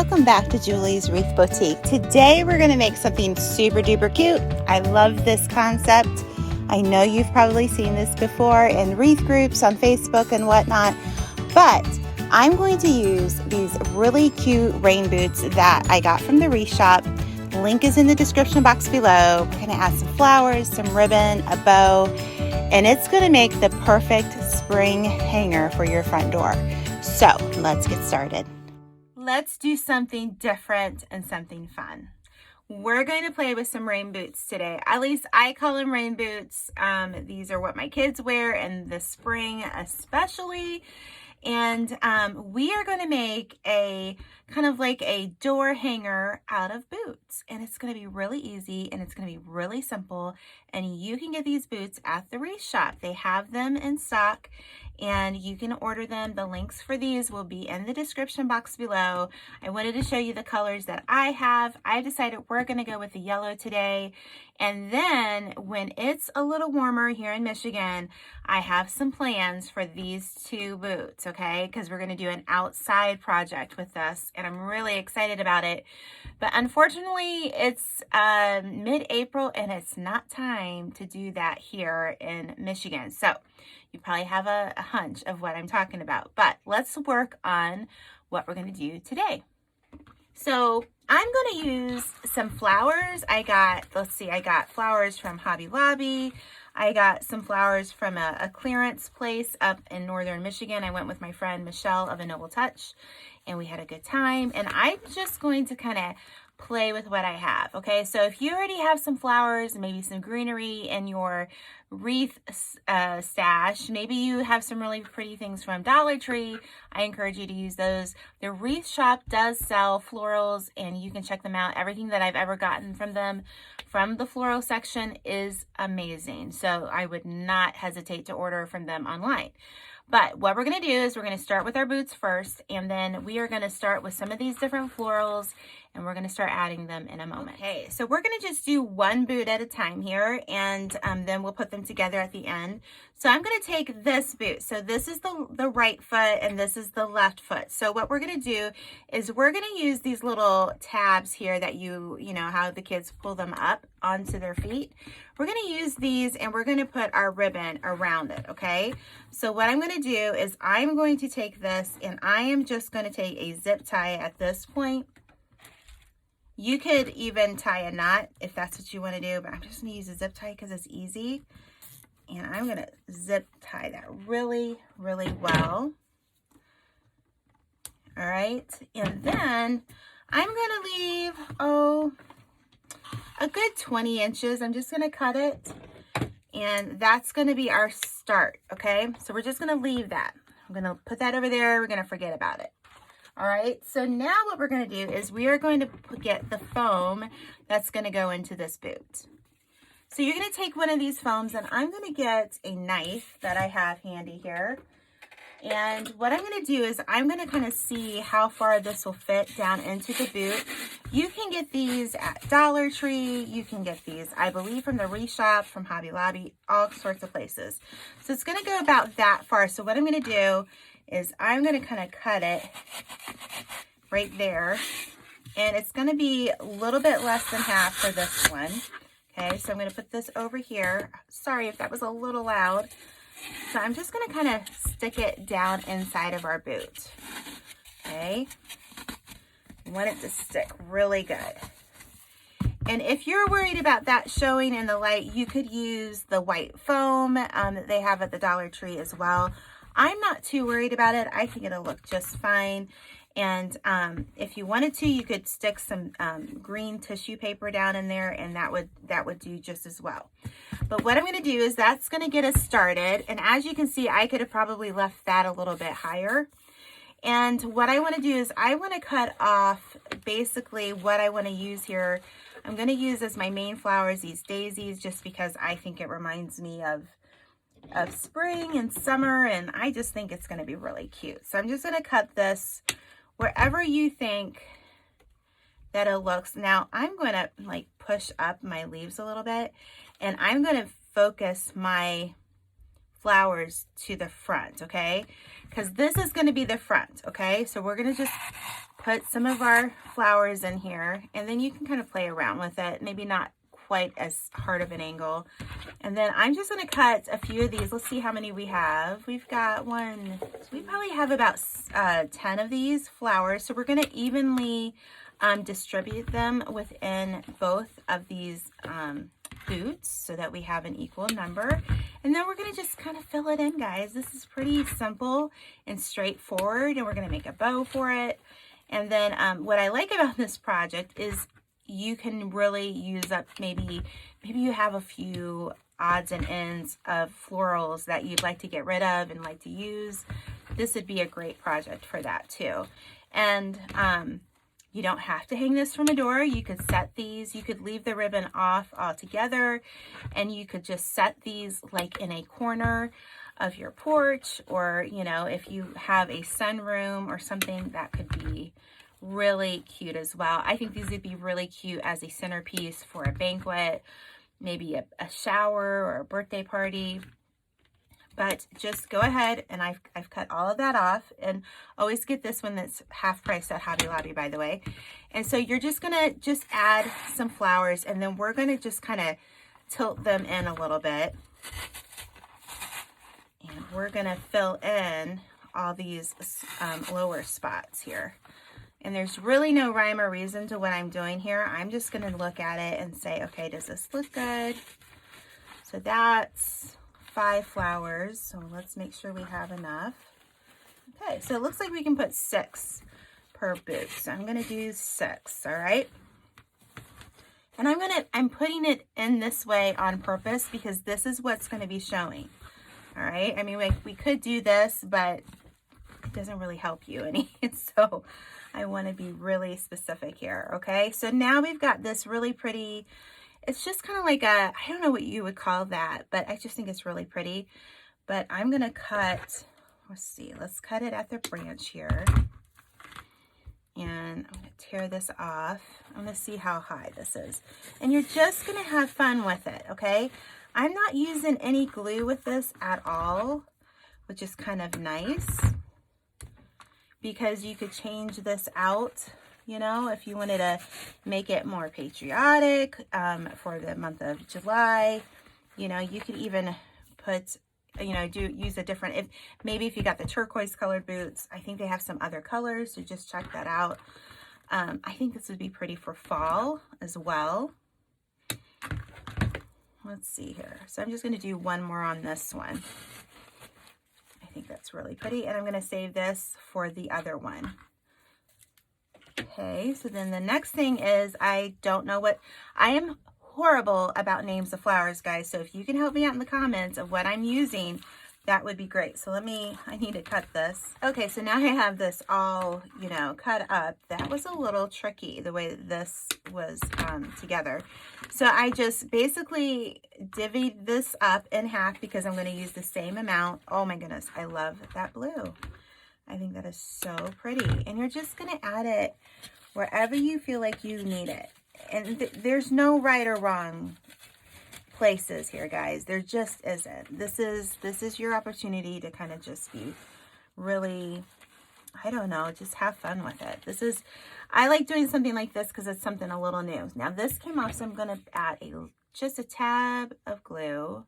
Welcome back to Julie's Wreath Boutique. Today we're going to make something super duper cute. I love this concept. I know you've probably seen this before in wreath groups on Facebook and whatnot, but I'm going to use these really cute rain boots that I got from the Wreath Shop. Link is in the description box below. We're going to add some flowers, some ribbon, a bow, and it's going to make the perfect spring hanger for your front door. So let's get started. Let's do something different and something fun. We're going to play with some rain boots today. At least I call them rain boots. These are what my kids wear in the spring especially. And we are going to make a kind of like a door hanger out of boots. And it's going to be really easy and it's going to be really simple. And you can get these boots at the Wreath Shop. They have them in stock and you can order them. The links for these will be in the description box below. I wanted to show you the colors that I have. I decided we're going to go with the yellow today. And then when it's a little warmer here in Michigan, I have some plans for these two boots, okay? Because we're going to do an outside project with this, and I'm really excited about it. But unfortunately, it's mid-April, and it's not time to do that here in Michigan. So you probably have a hunch of what I'm talking about. But let's work on what we're going to do today. So I'm going to use some flowers. I got flowers from Hobby Lobby. I got some flowers from a clearance place up in northern Michigan. I went with my friend Michelle of A Noble Touch, and we had a good time. And I'm just going to kind of play with what I have, okay? So if you already have some flowers, maybe some greenery in your wreath stash, maybe you have some really pretty things from Dollar Tree, I encourage you to use those. The Wreath Shop does sell florals, and you can check them out. Everything that I've ever gotten from them from the floral section is amazing. So I would not hesitate to order from them online. But what we're going to do is we're going to start with our boots first, and then we are going to start with some of these different florals, and we're going to start adding them in a moment. Okay, so we're going to just do one boot at a time here, and then we'll put them together at the end. So I'm going to take this boot. So this is the right foot, and this is the left foot. So what we're going to do is we're going to use these little tabs here that you know how the kids pull them up onto their feet. We're going to use these, and we're going to put our ribbon around it, okay? So what I'm going to do is I'm going to take this, and I am just going to take a zip tie at this point. You could even tie a knot if that's what you want to do, but I'm just going to use a zip tie because it's easy. And I'm going to zip tie that really, really well. All right. And then I'm going to leave, a good 20 inches. I'm just going to cut it. And that's going to be our start, okay? So we're just going to leave that. I'm going to put that over there. We're going to forget about it. All right, so now what we're going to do is we are going to get the foam that's going to go into this boot. So you're going to take one of these foams, and I'm going to get a knife that I have handy here. And what I'm going to do is I'm going to kind of see how far this will fit down into the boot. You can get these at Dollar Tree. You can get these, I believe, from the Wreath Shop, from Hobby Lobby, all sorts of places. So it's going to go about that far. So what I'm going to do is I'm going to kind of cut it right there, and it's going to be a little bit less than half for this one. Okay, so I'm going to put this over here. Sorry if that was a little loud. So I'm just going to kind of stick it down inside of our boot. Okay, I want it to stick really good. And if you're worried about that showing in the light, you could use the white foam that they have at the Dollar Tree as well. I'm not too worried about it. I think it'll look just fine. And if you wanted to, you could stick some green tissue paper down in there, and that would do just as well. But what I'm going to do is that's going to get us started. And as you can see, I could have probably left that a little bit higher. And what I want to do is I want to cut off basically what I want to use here. I'm going to use as my main flowers these daisies, just because I think it reminds me of spring and summer, and I just think it's going to be really cute. So I'm just going to cut this wherever you think that it looks. Now I'm going to like push up my leaves a little bit, and I'm going to focus my flowers to the front, okay? because this is going to be the front. Okay, so we're going to just put some of our flowers in here, and then you can kind of play around with it, maybe not quite as hard of an angle. And then I'm just going to cut a few of these. Let's see how many we have. We've got one, so we probably have about 10 of these flowers. So we're going to evenly distribute them within both of these boots so that we have an equal number. And then we're going to just kind of fill it in, guys. This is pretty simple and straightforward, and we're going to make a bow for it. And then what I like about this project is you can really use up, maybe you have a few odds and ends of florals that you'd like to get rid of and like to use. This would be a great project for that too. And you don't have to hang this from a door. You could set these, you could leave the ribbon off altogether, and you could just set these like in a corner of your porch, or, you know, if you have a sunroom or something, that could be really cute as well. I think these would be really cute as a centerpiece for a banquet, maybe a shower or a birthday party. But just go ahead, and I've cut all of that off, and always get this one that's half price at Hobby Lobby, by the way. And so you're just gonna add some flowers, and then we're gonna just kind of tilt them in a little bit. And we're gonna fill in all these lower spots here. And there's really no rhyme or reason to what I'm doing here. I'm just gonna look at it and say, okay, does this look good? So that's 5 flowers. So let's make sure we have enough. Okay, so it looks like we can put 6 per boot. So I'm gonna do 6, all right? And I'm putting it in this way on purpose because this is what's gonna be showing. All right, I mean, we could do this, but it doesn't really help you any. So I want to be really specific here. Okay, so now we've got this really pretty, it's just kind of like a, I don't know what you would call that, but I just think it's really pretty. But I'm going to cut, let's see, let's cut it at the branch here. And I'm going to tear this off. I'm going to see how high this is. And you're just going to have fun with it, okay? I'm not using any glue with this at all, which is kind of nice, because you could change this out, you know, if you wanted to make it more patriotic for the month of July. You know, you could even put, you know, use a different, if you got the turquoise colored boots, I think they have some other colors, so just check that out. I think this would be pretty for fall as well. Let's see here. So I'm just going to do one more on this one. I think that's really pretty. And I'm going to save this for the other one. Okay, so then the next thing is, I don't know what, I am horrible about names of flowers, guys. So if you can help me out in the comments of what I'm using, that would be great. So I need to cut this. Okay, so now I have this all, you know, cut up. That was a little tricky, the way this was together. So I just basically divvied this up in half because I'm going to use the same amount. Oh my goodness, I love that blue. I think that is so pretty. And you're just going to add it wherever you feel like you need it. And there's no right or wrong places here, guys. There just isn't. This is your opportunity to kind of just be really, I don't know, just have fun with it. I like doing something like this because it's something a little new. Now this came off, so I'm going to add just a tab of glue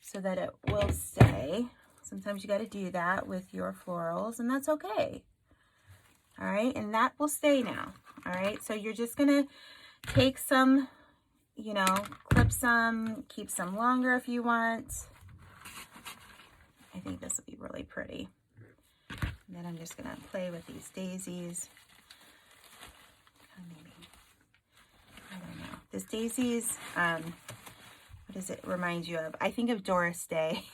so that it will stay. Sometimes you got to do that with your florals, and that's okay. All right, and that will stay now. All right, so you're just going to take some, you know, clip some, keep some longer if you want. I think this will be really pretty. And then I'm just going to play with these daisies. Maybe, I don't know. This daisies, what does it remind you of? I think of Doris Day.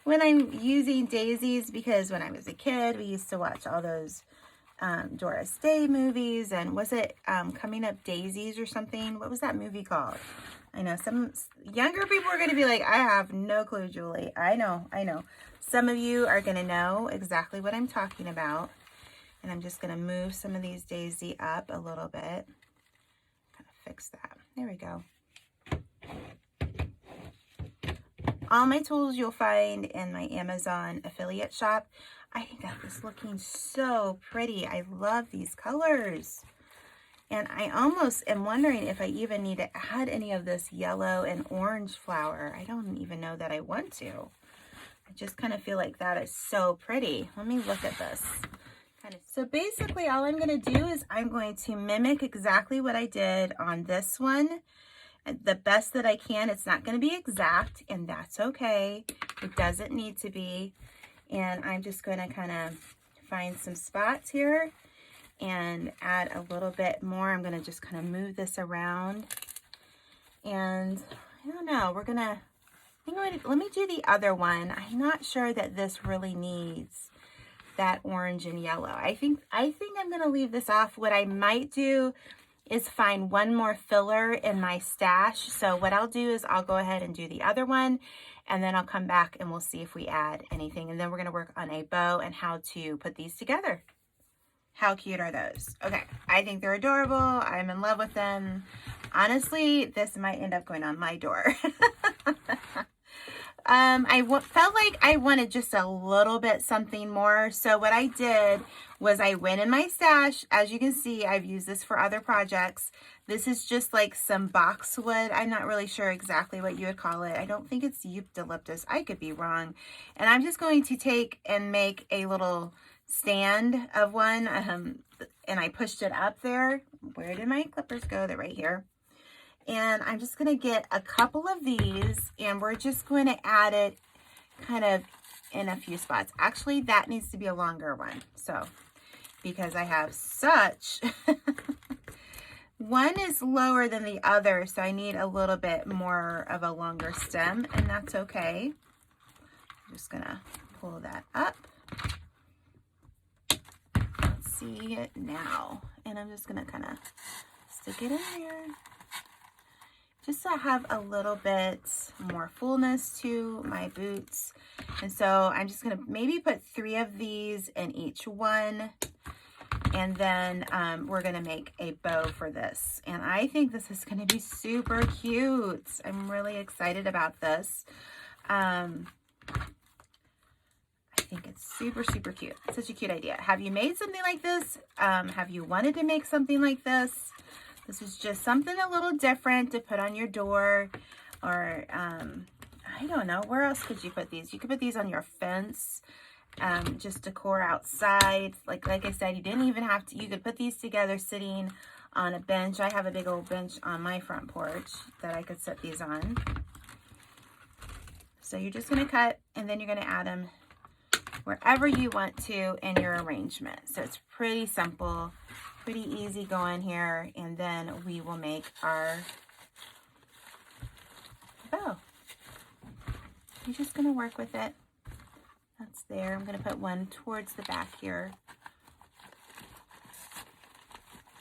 When I'm using daisies, because when I was a kid, we used to watch all those Doris Day movies, and was it Coming Up Daisies or something? What was that movie called? I know some younger people are going to be like, I have no clue, Julie. I know. Some of you are going to know exactly what I'm talking about. And I'm just going to move some of these daisy up a little bit. Kind of fix that. There we go. All my tools you'll find in my Amazon affiliate shop. I think that is looking so pretty. I love these colors. And I almost am wondering if I even need to add any of this yellow and orange flower. I don't even know that I want to. I just kind of feel like that is so pretty. Let me look at this. So basically all I'm going to do is I'm going to mimic exactly what I did on this one. The best that I can. It's not going to be exact, and that's okay. It doesn't need to be. And I'm just going to kind of find some spots here and add a little bit more. I'm going to just kind of move this around. And I don't know, let me do the other one. I'm not sure that this really needs that orange and yellow. I think I'm going to leave this off. What I might do is find one more filler in my stash. So what I'll do is I'll go ahead and do the other one, and then I'll come back and we'll see if we add anything. And then we're going to work on a bow and how to put these together. How cute are those? Okay, I think they're adorable. I'm in love with them. Honestly, this might end up going on my door. Felt like I wanted just a little bit something more. So what I did was I went in my stash. As you can see, I've used this for other projects. This is just like some boxwood. I'm not really sure exactly what you would call it. I don't think it's eucalyptus. I could be wrong. And I'm just going to take and make a little stand of one. And I pushed it up there. Where did my clippers go? They're right here. And I'm just going to get a couple of these, and we're just going to add it kind of in a few spots. Actually, that needs to be a longer one. So, because I have such, one is lower than the other, so I need a little bit more of a longer stem, and that's okay. I'm just going to pull that up. Let's see it now. And I'm just going to kind of stick it in there, just to have a little bit more fullness to my boots. And so I'm just going to maybe put 3 of these in each one. And then we're going to make a bow for this. And I think this is going to be super cute. I'm really excited about this. I think it's super, super cute. It's such a cute idea. Have you made something like this? Have you wanted to make something like this? This is just something a little different to put on your door, or I don't know, where else could you put these? You could put these on your fence, just decor outside. Like I said, you didn't even have to, you could put these together sitting on a bench. I have a big old bench on my front porch that I could set these on. So you're just going to cut, and then you're going to add them wherever you want to in your arrangement. So it's pretty simple. Pretty easy going here, and then we will make our bow. You're just going to work with it. That's there. I'm going to put one towards the back here.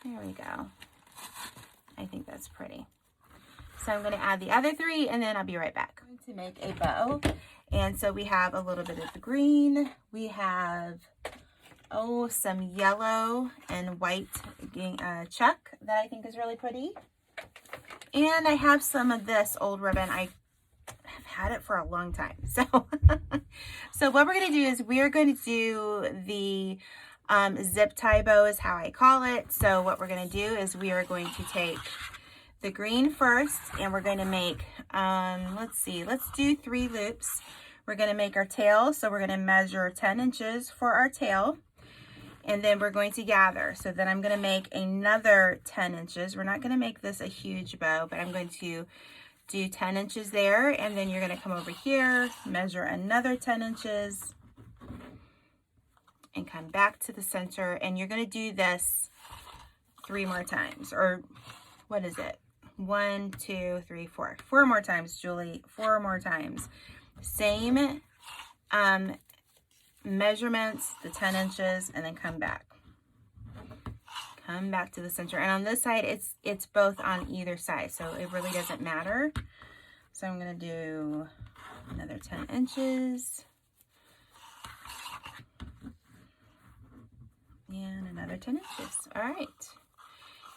There we go. I think that's pretty. So I'm going to add the other 3, and then I'll be right back. I'm going to make a bow, and so we have a little bit of the green. We have some yellow and white chuck that I think is really pretty. And I have some of this old ribbon. I have had it for a long time. So, so what we're going to do is we are going to do the zip tie bow is how I call it. So what we're going to do is we are going to take the green first, and we're going to make, let's do 3 loops. We're going to make our tail. So we're going to measure 10 inches for our tail. And then we're going to gather. So then I'm going to make another 10 inches. We're not going to make this a huge bow, but I'm going to do 10 inches there. And then you're going to come over here, measure another 10 inches, and come back to the center. And you're going to do this 3 more times. Or what is it? 1, 2, 3, 4. 4 more times, Julie. 4 more times. Same measurements, the 10 inches, and then come back to the center. And on this side, it's both on either side, so it really doesn't matter. So I'm going to do another 10 inches and another 10 inches. All right,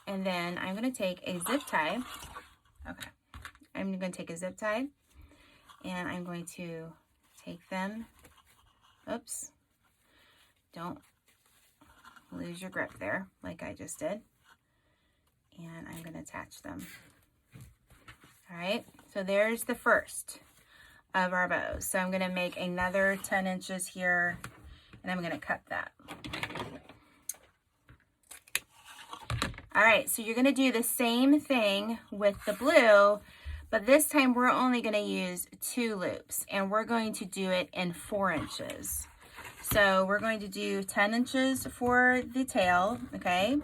and then I'm going to take a zip tie. Okay, I'm going to take a zip tie, And I'm going to take them, oops, don't lose your grip there like I just did. And I'm going to attach them. All right, so there's the first of our bows. So I'm going to make another 10 inches here, and I'm going to cut that. All right, so you're going to do the same thing with the blue, but this time we're only going to use 2 loops, and we're going to do it in 4 inches. So we're going to do 10 inches for the tail, okay?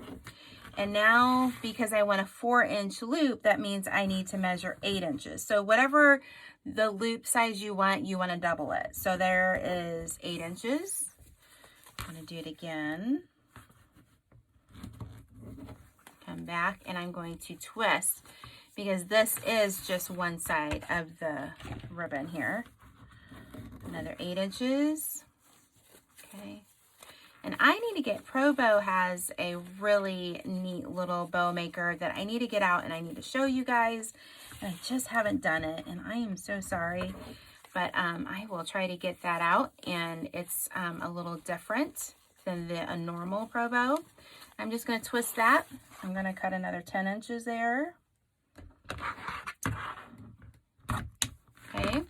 And now, because I want a 4-inch loop, that means I need to measure 8 inches. So whatever the loop size you want to double it. So there is 8 inches. I'm going to do it again. Come back, and I'm going to twist, because this is just one side of the ribbon here. Another 8 inches. Okay. And I need to get, Pro Bow has a really neat little bow maker that I need to get out and I need to show you guys. And I just haven't done it, and I am so sorry. But I will try to get that out, and it's a little different than a normal Pro Bow. I'm just going to twist that. I'm going to cut another 10 inches there. Okay.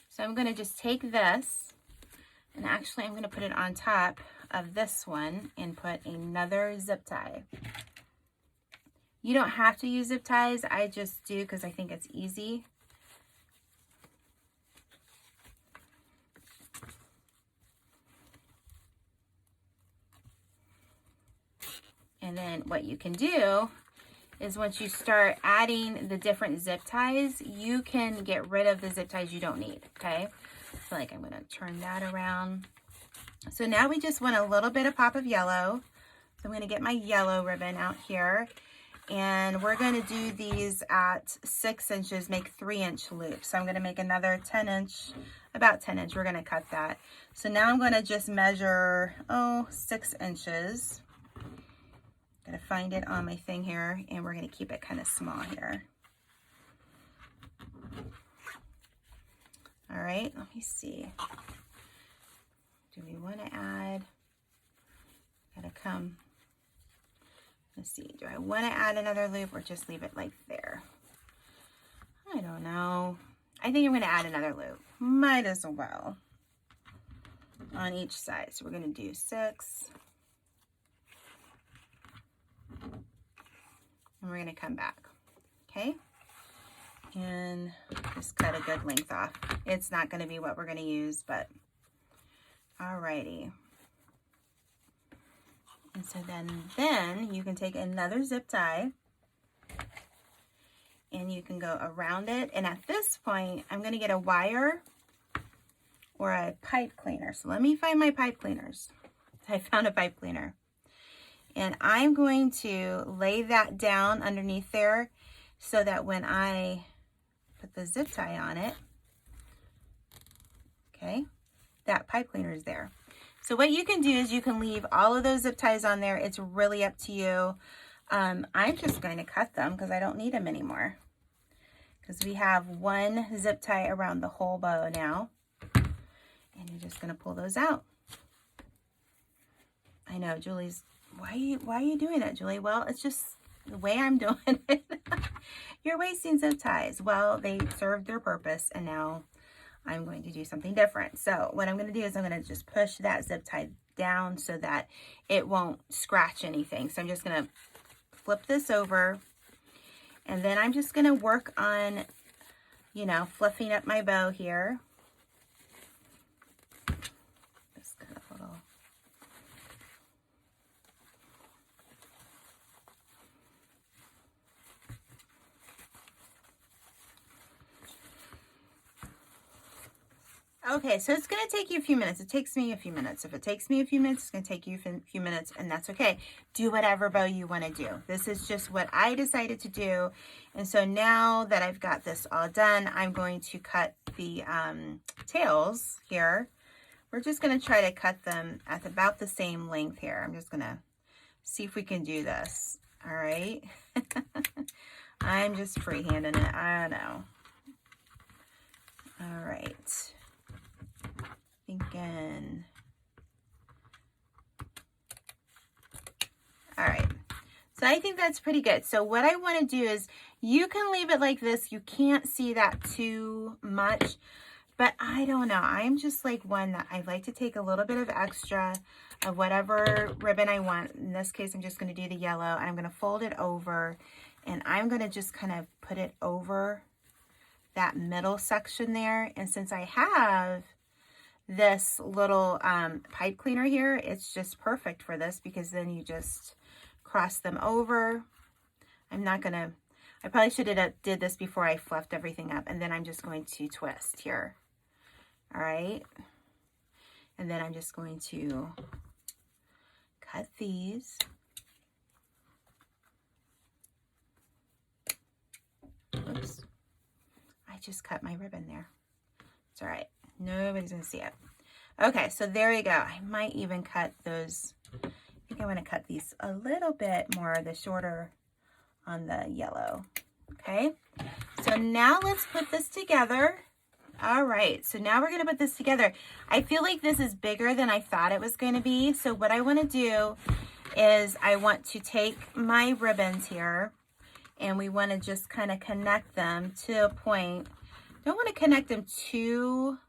So I'm going to just take this, and actually I'm going to put it on top of this one and put another zip tie. You don't have to use zip ties. I just do because I think it's easy. And then what you can do is once you start adding the different zip ties, you can get rid of the zip ties you don't need, okay? So like I'm going to turn that around. So now we just want a little bit of pop of yellow. So I'm going to get my yellow ribbon out here. And we're going to do these at 6 inches, make 3-inch loops. So I'm going to make another 10 inch, about 10 inch. We're going to cut that. So now I'm going to just measure, 6 inches. Gonna find it on my thing here, and we're gonna keep it kind of small here. All right, let me see. Do we want to add? Gotta come. Let's see. Do I want to add another loop or just leave it like there? I don't know. I think I'm gonna add another loop. Might as well. On each side. So we're gonna do 6. And we're going to come back, okay? And just cut a good length off. It's not going to be what we're going to use, but alrighty. And so then you can take another zip tie and you can go around it. And at this point, I'm going to get a wire or a pipe cleaner. So let me find my pipe cleaners. I found a pipe cleaner. And I'm going to lay that down underneath there so that when I put the zip tie on it, okay, that pipe cleaner is there. So what you can do is you can leave all of those zip ties on there. It's really up to you. I'm just going to cut them because I don't need them anymore. Because we have one zip tie around the whole bow now. And you're just going to pull those out. I know, Julie's... Why are you doing that, Julie? Well, it's just the way I'm doing it. You're wasting zip ties. Well, they served their purpose, and now I'm going to do something different. So what I'm going to do is I'm going to just push that zip tie down so that it won't scratch anything. So I'm just going to flip this over, and then I'm just going to work on, you know, fluffing up my bow here. Just kind of a little... Okay, so it's going to take you a few minutes. It takes me a few minutes. If it takes me a few minutes, it's going to take you a few minutes, and that's okay. Do whatever bow you want to do. This is just what I decided to do. And so now that I've got this all done, I'm going to cut the tails here. We're just going to try to cut them at about the same length here. I'm just going to see if we can do this. All right. I'm just freehanding it. I know. All right. Thinking. All right. So I think that's pretty good. So what I want to do is, you can leave it like this. You can't see that too much, but I don't know. I'm just like one that I like to take a little bit of extra of whatever ribbon I want. In this case, I'm just going to do the yellow, and I'm going to fold it over, and I'm going to just kind of put it over that middle section there. And since I have this little pipe cleaner here, it's just perfect for this, because then you just cross them over. I probably should have did this before I fluffed everything up, and then I'm just going to twist here. All right. And then I'm just going to cut these. Oops. I just cut my ribbon there. It's all right. Nobody's going to see it. Okay, so there you go. I might even cut those. I think I want to cut these a little bit more, the shorter on the yellow. Okay, so now let's put this together. All right, so now we're going to put this together. I feel like this is bigger than I thought it was going to be. So what I want to do is I want to take my ribbons here, and we want to just kind of connect them to a point. Don't want to connect them too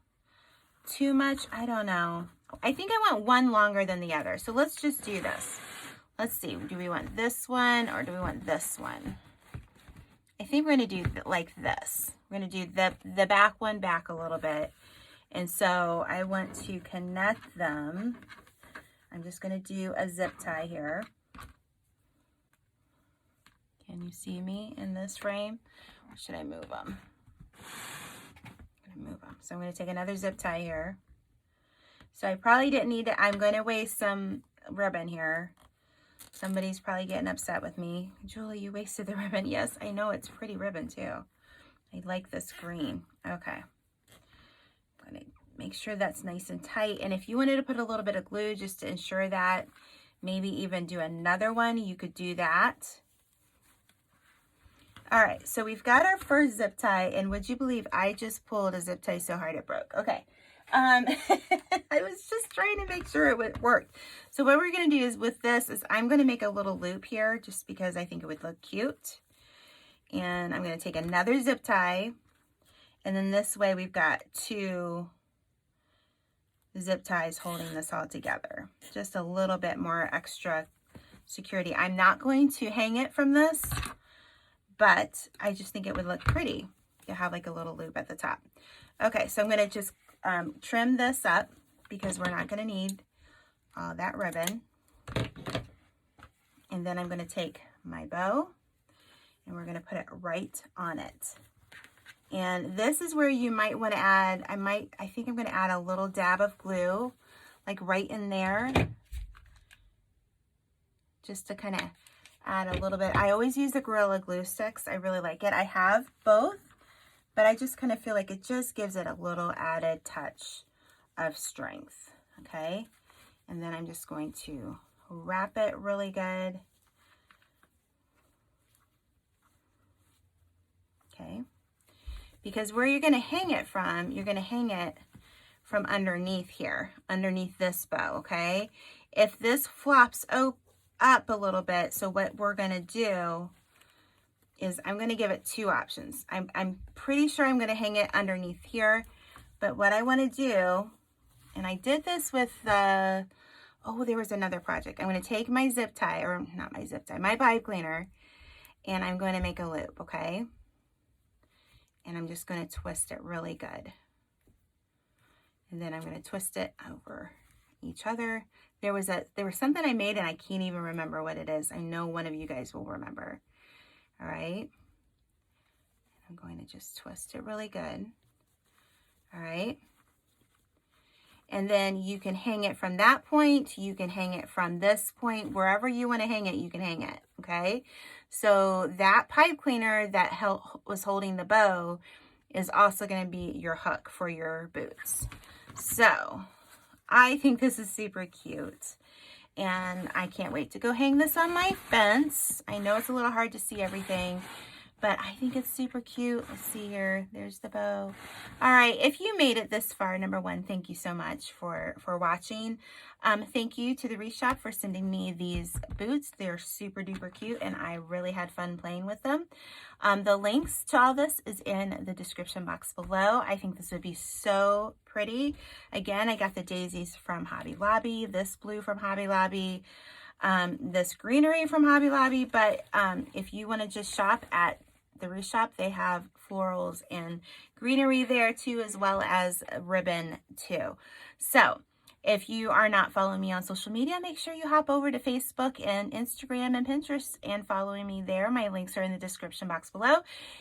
much. I don't know. I think I want one longer than the other. So let's just do this. Let's see. Do we want this one, or do we want this one? I think we're going to do like this. We're going to do the back one back a little bit. And so I want to connect them. I'm just going to do a zip tie here. Can you see me in this frame? Or should I move them? I'm going to move them. So I'm going to take another zip tie here. So I probably didn't need to, I'm going to waste some ribbon here. Somebody's probably getting upset with me. Julie, you wasted the ribbon. Yes, I know, it's pretty ribbon too. I like this green. Okay. I'm going to make sure that's nice and tight. And if you wanted to put a little bit of glue just to ensure that, maybe even do another one, you could do that. All right, so we've got our first zip tie, and would you believe I just pulled a zip tie so hard it broke? Okay. I was just trying to make sure it worked. So what we're going to do is with this is I'm going to make a little loop here just because I think it would look cute. And I'm going to take another zip tie, and then this way we've got two zip ties holding this all together. Just a little bit more extra security. I'm not going to hang it from this, but I just think it would look pretty to have like a little loop at the top. Okay, so I'm going to just trim this up because we're not going to need that ribbon. And then I'm going to take my bow and we're going to put it right on it. And this is where you might want to add, I think I'm going to add a little dab of glue, like right in there, just to kind of add a little bit. I always use the Gorilla Glue sticks. I really like it. I have both, but I just kind of feel like it just gives it a little added touch of strength. Okay. And then I'm just going to wrap it really good. Okay. Because where you're going to hang it from, you're going to hang it from underneath here, underneath this bow. Okay. If this flops up a little bit, so what we're going to do is I'm going to give it two options. I'm pretty sure I'm going to hang it underneath here, but what I want to do, and I did this with the, oh, there was another project. I'm going to take my zip tie, or not my zip tie, my pipe cleaner, and I'm going to make a loop, okay? And I'm just going to twist it really good. And then I'm going to twist it over each other. There was something I made and I can't even remember what it is. I know one of you guys will remember. All right. I'm going to just twist it really good. All right. And then you can hang it from that point. You can hang it from this point. Wherever you want to hang it, you can hang it. Okay. So that pipe cleaner that was holding the bow is also going to be your hook for your boots. So I think this is super cute. And I can't wait to go hang this on my fence. I know it's a little hard to see everything, but I think it's super cute. Let's see here. There's the bow. All right. If you made it this far, number one, thank you so much for watching. Thank you to the Wreath Shop for sending me these boots. They're super duper cute, and I really had fun playing with them. The links to all this is in the description box below. I think this would be so pretty. Again, I got the daisies from Hobby Lobby, this blue from Hobby Lobby, this greenery from Hobby Lobby. But if you want to just shop at the Wreath Shop, they have florals and greenery there too, as well as ribbon too. So if you are not following me on social media, make sure you hop over to Facebook and Instagram and Pinterest and following me there. My links are in the description box below.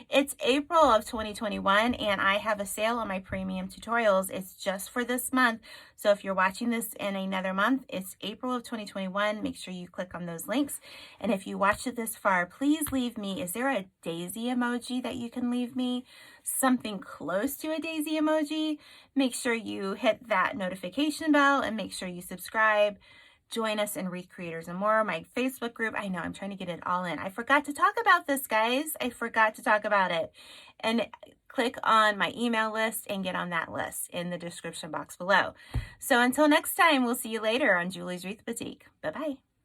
It's April of 2021, and I have a sale on my premium tutorials. It's just for this month. So if you're watching this in another month, it's April of 2021. Make sure you click on those links. And if you watched it this far, please leave me, is there a daisy emoji that you can leave me? Something close to a daisy emoji. Make sure you hit that notification bell and make sure you subscribe. Join us in Wreath Creators and More, my Facebook group. I know I'm trying to get it all in. I forgot to talk about this, guys. I forgot to talk about it. And click on my email list and get on that list in the description box below. So until next time, we'll see you later on Julie's Wreath Boutique. Bye-bye.